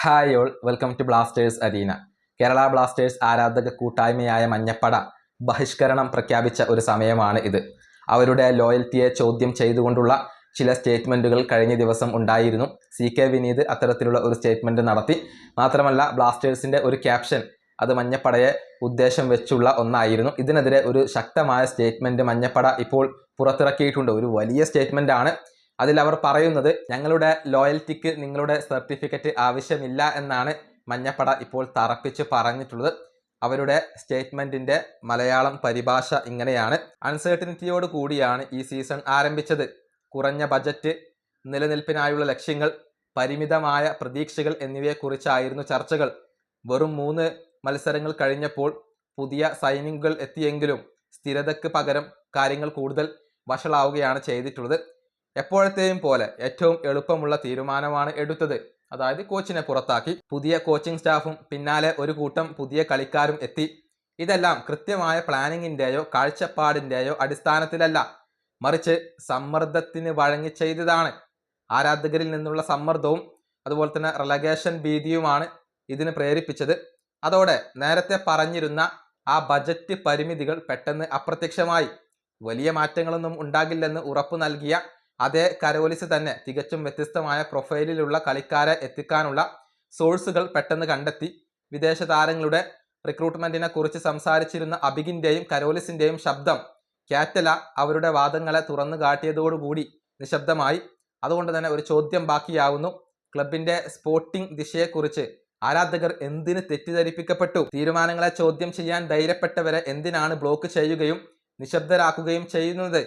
Hi all, welcome to Blasters arena. Kerala Blasters ആരാധക കൂട്ടായ്മയായ മഞ്ഞപ്പട ബഹിഷ്കരണം പ്രഖ്യാപിച്ച ഒരു സമയമാണ് ഇത്. അവരുടെ ലോയൽറ്റിയെ ചോദ്യം ചെയ്തുകൊണ്ടുള്ള ചില സ്റ്റേറ്റ്മെൻറ്റുകൾ കഴിഞ്ഞ ദിവസം ഉണ്ടായിരുന്നു. CK വിനീത് അത്തരത്തിലുള്ള ഒരു സ്റ്റേറ്റ്മെൻറ്റ് നടത്തി. മാത്രമല്ല ബ്ലാസ്റ്റേഴ്സിൻ്റെ ഒരു ക്യാപ്ഷൻ അത് മഞ്ഞപ്പടയെ ഉദ്ദേശം വെച്ചുള്ള ഒന്നായിരുന്നു. ഇതിനെതിരെ ഒരു ശക്തമായ സ്റ്റേറ്റ്മെൻറ്റ് മഞ്ഞപ്പട ഇപ്പോൾ പുറത്തിറക്കിയിട്ടുണ്ട്. ഒരു വലിയ സ്റ്റേറ്റ്മെൻ്റ് ആണ്. അതിൽ അവർ പറയുന്നത്, ഞങ്ങളുടെ ലോയൽറ്റിക്ക് നിങ്ങളുടെ സർട്ടിഫിക്കറ്റ് ആവശ്യമില്ല എന്നാണ് മഞ്ഞപ്പട ഇപ്പോൾ തറപ്പിച്ച് പറഞ്ഞിട്ടുള്ളത്. അവരുടെ സ്റ്റേറ്റ്മെൻറ്റിൻ്റെ മലയാളം പരിഭാഷ ഇങ്ങനെയാണ്: അൺസർട്ടനിറ്റിയോട് കൂടിയാണ് ഈ സീസൺ ആരംഭിച്ചത്. കുറഞ്ഞ ബജറ്റ്, നിലനിൽപ്പിനായുള്ള ലക്ഷ്യങ്ങൾ, പരിമിതമായ പ്രതീക്ഷകൾ എന്നിവയെക്കുറിച്ചായിരുന്നു ചർച്ചകൾ. വെറും 3 മത്സരങ്ങൾ കഴിഞ്ഞപ്പോൾ പുതിയ സൈനിങ്ങുകൾ എത്തിയെങ്കിലും സ്ഥിരതയ്ക്ക് പകരം കാര്യങ്ങൾ കൂടുതൽ വഷളാവുകയാണ് ചെയ്തിട്ടുള്ളത്. എപ്പോഴത്തെയും പോലെ ഏറ്റവും എളുപ്പമുള്ള തീരുമാനമാണ് എടുത്തത്. അതായത് കോച്ചിനെ പുറത്താക്കി. പുതിയ കോച്ചിങ് സ്റ്റാഫും പിന്നാലെ ഒരു കൂട്ടം പുതിയ കളിക്കാരും എത്തി. ഇതെല്ലാം കൃത്യമായ പ്ലാനിങ്ങിൻ്റെയോ കാഴ്ചപ്പാടിൻ്റെയോ അടിസ്ഥാനത്തിലല്ല, മറിച്ച് സമ്മർദ്ദത്തിന് വഴങ്ങി ചെയ്തതാണ്. ആരാധകരിൽ നിന്നുള്ള സമ്മർദ്ദവും അതുപോലെ തന്നെ റെലഗേഷൻ ഭീതിയുമാണ് ഇതിന് പ്രേരിപ്പിച്ചത്. അതോടെ നേരത്തെ പറഞ്ഞിരുന്ന ആ ബജറ്റ് പരിമിതികൾ പെട്ടെന്ന് അപ്രത്യക്ഷമായി. വലിയ മാറ്റങ്ങളൊന്നും ഉണ്ടാകില്ലെന്ന് ഉറപ്പു നൽകിയ അതേ കരോലിസ് തന്നെ തികച്ചും വ്യത്യസ്തമായ പ്രൊഫൈലിലുള്ള കളിക്കാരെ എത്തിക്കാനുള്ള സോഴ്സുകൾ പെട്ടെന്ന് കണ്ടെത്തി. വിദേശ താരങ്ങളുടെ റിക്രൂട്ട്മെന്റിനെ കുറിച്ച് സംസാരിച്ചിരുന്ന അബിഗിൻ്റെയും കരോലിസിൻ്റെയും ശബ്ദം ക്യാറ്റല അവരുടെ വാദങ്ങളെ തുറന്നു കാട്ടിയതോടുകൂടി നിശബ്ദമായി. അതുകൊണ്ട് തന്നെ ഒരു ചോദ്യം ബാക്കിയാവുന്നു: ക്ലബിന്റെ സ്പോർട്ടിംഗ് ദിശയെക്കുറിച്ച് ആരാധകർ എന്തിന് തെറ്റിദ്ധരിപ്പിക്കപ്പെട്ടു? തീരുമാനങ്ങളെ ചോദ്യം ചെയ്യാൻ ധൈര്യപ്പെട്ടവരെ എന്തിനാണ് ബ്ലോക്ക് ചെയ്യുകയും നിശബ്ദരാക്കുകയും ചെയ്യുന്നത്?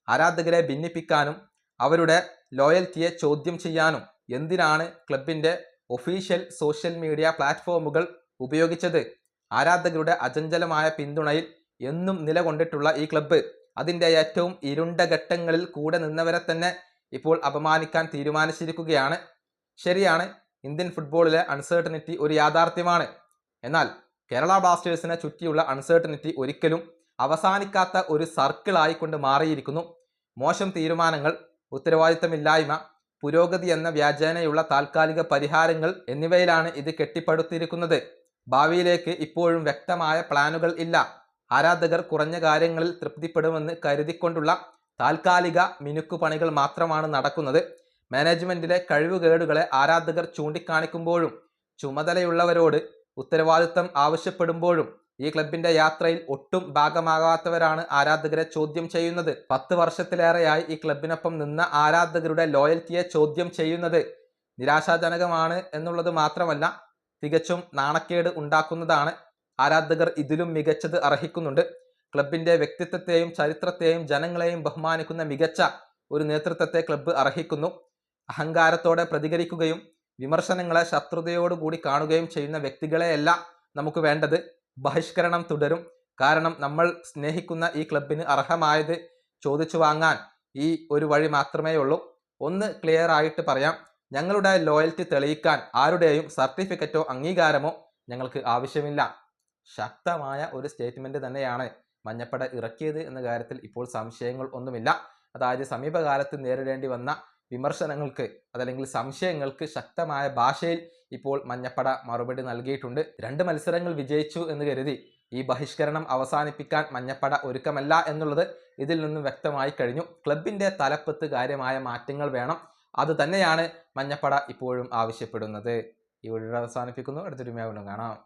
ആരാധകരെ ഭിന്നിപ്പിക്കാനും അവരുടെ ലോയൽറ്റിയെ ചോദ്യം ചെയ്യാനും എന്തിനാണ് ക്ലബിൻ്റെ ഒഫീഷ്യൽ സോഷ്യൽ മീഡിയ പ്ലാറ്റ്ഫോമുകൾ ഉപയോഗിച്ചത്? ആരാധകരുടെ അചഞ്ചലമായ പിന്തുണയിൽ എന്നും നിലകൊണ്ടിട്ടുള്ള ഈ ക്ലബ്ബ് അതിൻ്റെ ഏറ്റവും ഇരുണ്ട ഘട്ടങ്ങളിൽ കൂടെ നിന്നവരെ തന്നെ ഇപ്പോൾ അപമാനിക്കാൻ തീരുമാനിച്ചിരിക്കുകയാണ്. ശരിയാണ്, ഇന്ത്യൻ ഫുട്ബോളിലെ അൺസർട്ടനിറ്റി ഒരു യാഥാർത്ഥ്യമാണ്. എന്നാൽ കേരള ബ്ലാസ്റ്റേഴ്സിനെ ചുറ്റിയുള്ള അൺസർട്ടനിറ്റി ഒരിക്കലും അവസാനിക്കാത്ത ഒരു സർക്കിളായിക്കൊണ്ട് മാറിയിരിക്കുന്നു. മോശം തീരുമാനങ്ങൾ, ഉത്തരവാദിത്തമില്ലായ്മ, പുരോഗതി എന്ന വ്യാജേനയുള്ള താൽക്കാലിക പരിഹാരങ്ങൾ എന്നിവയിലാണ് ഇത് കെട്ടിപ്പടുത്തിരിക്കുന്നത്. ഭാവിയിലേക്ക് ഇപ്പോഴും വ്യക്തമായ പ്ലാനുകൾ ഇല്ല. ആരാധകർ കുറഞ്ഞ കാര്യങ്ങളിൽ തൃപ്തിപ്പെടുമെന്ന് കരുതിക്കൊണ്ടുള്ള താൽക്കാലിക മിനുക്കുപണികൾ മാത്രമാണ് നടക്കുന്നത്. മാനേജ്മെന്റിലെ കഴിവുകേടുകളെ ആരാധകർ ചൂണ്ടിക്കാണിക്കുമ്പോഴും ചുമതലയുള്ളവരോട് ഉത്തരവാദിത്തം ആവശ്യപ്പെടുമ്പോഴും ഈ ക്ലബിന്റെ യാത്രയിൽ ഒട്ടും ഭാഗമാകാത്തവരാണ് ആരാധകരെ ചോദ്യം ചെയ്യുന്നത്. 10 വർഷത്തിലേറെയായി ഈ ക്ലബിനൊപ്പം നിന്ന ആരാധകരുടെ ലോയൽറ്റിയെ ചോദ്യം ചെയ്യുന്നത് നിരാശാജനകമാണ് എന്നുള്ളത് മാത്രമല്ല, തികച്ചും നാണക്കേട് ഉണ്ടാക്കുന്നതാണ്. ആരാധകർ ഇതിലും മികച്ചത് അർഹിക്കുന്നുണ്ട്. ക്ലബിന്റെ വ്യക്തിത്വത്തെയും ചരിത്രത്തെയും ജനങ്ങളെയും ബഹുമാനിക്കുന്ന മികച്ച ഒരു നേതൃത്വത്തെ ക്ലബ്ബ് അർഹിക്കുന്നു. അഹങ്കാരത്തോടെ പ്രതികരിക്കുകയും വിമർശനങ്ങളെ ശത്രുതയോടുകൂടി കാണുകയും ചെയ്യുന്ന വ്യക്തികളെയല്ല നമുക്ക് വേണ്ടത്. ബഹിഷ്കരണം തുടരും. കാരണം നമ്മൾ സ്നേഹിക്കുന്ന ഈ ക്ലബിന് അർഹമായത് ചോദിച്ചു വാങ്ങാൻ ഈ ഒരു വഴി മാത്രമേ ഉള്ളൂ. ഒന്ന് ക്ലിയർ ആയിട്ട് പറയാം: ഞങ്ങളുടെ ലോയൽറ്റി തെളിയിക്കാൻ ആരുടെയും സർട്ടിഫിക്കറ്റോ അംഗീകാരമോ ഞങ്ങൾക്ക് ആവശ്യമില്ല. ശക്തമായ ഒരു സ്റ്റേറ്റ്മെന്റ് തന്നെയാണ് മഞ്ഞപ്പട ഇറക്കിയത് എന്ന കാര്യത്തിൽ ഇപ്പോൾ സംശയങ്ങൾ ഒന്നുമില്ല. അതായത് സമീപകാലത്ത് നേരിടേണ്ടി വന്ന വിമർശനങ്ങൾക്ക് അതല്ലെങ്കിൽ സംശയങ്ങൾക്ക് ശക്തമായ ഭാഷയിൽ ഇപ്പോൾ മഞ്ഞപ്പട മറുപടി നൽകിയിട്ടുണ്ട്. 2 മത്സരങ്ങൾ വിജയിച്ചു എന്ന് കരുതി ഈ ബഹിഷ്കരണം അവസാനിപ്പിക്കാൻ മഞ്ഞപ്പട ഒരുക്കമല്ല എന്നുള്ളത് ഇതിൽ നിന്നും വ്യക്തമായി കഴിഞ്ഞു. ക്ലബിൻ്റെ തലപ്പത്ത് കാര്യമായ മാറ്റങ്ങൾ വേണം. അത് തന്നെയാണ് മഞ്ഞപ്പട ഇപ്പോഴും ആവശ്യപ്പെടുന്നത്. ഈ വീഡിയോ അവസാനിപ്പിക്കുന്നു. അടുത്തൊരു വീഡിയോ കാണാം.